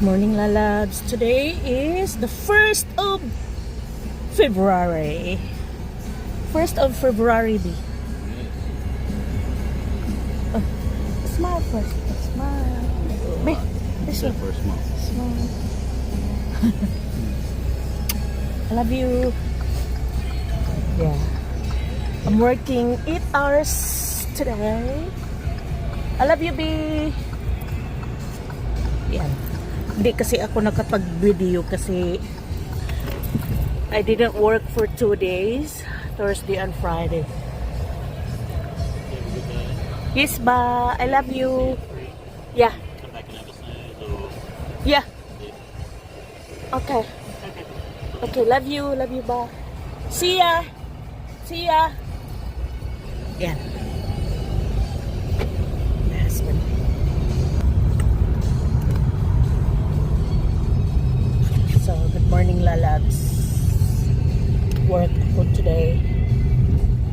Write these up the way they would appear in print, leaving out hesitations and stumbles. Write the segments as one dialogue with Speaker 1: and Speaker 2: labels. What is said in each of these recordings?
Speaker 1: Morning lalabs. Today is the 1st of February. 1st of February di. Smile first. Smile. Be, this one.
Speaker 2: First month.
Speaker 1: Smile. I love you. Yeah. I'm working 8 hours today. I love you, B. Yan. Hindi kasi ako nakapag-video kasi I didn't work for 2 days, Thursday and Friday. Yes, ba? I love you. Yeah.
Speaker 2: Come back and have a snack or
Speaker 1: Yeah. Okay. Okay, love you. Love you, ba? See ya. See ya. Yan. Husband. So, good morning, lalabs. Work ko today.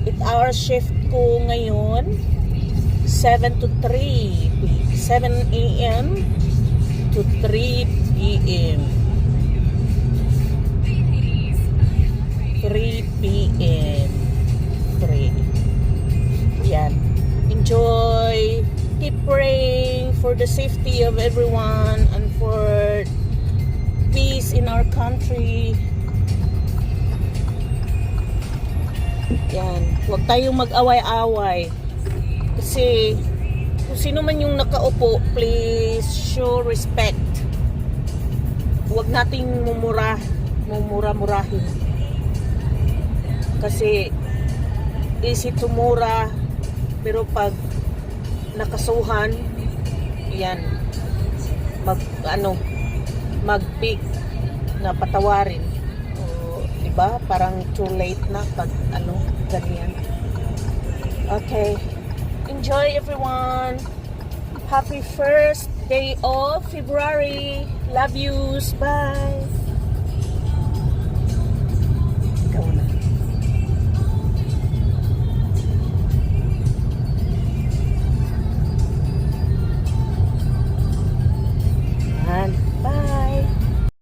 Speaker 1: 8-hour shift ko ngayon. 7 to 3. 7 a.m. to 3 p.m. 3 p.m. 3. Yan. Enjoy. Keep praying for the safety of everyone and for peace in our country. Yan. Huwag tayong mag-away-away. Kasi kung sino man yung nakaupo, please show respect. Huwag nating mumura-murahin. Kasi easy to mura, pero pag nakasuhan, yan, mag-big na patawarin. O, diba? Parang too late na pag ganyan. Okay. Enjoy, everyone. Happy first day of February. Love yous. Bye.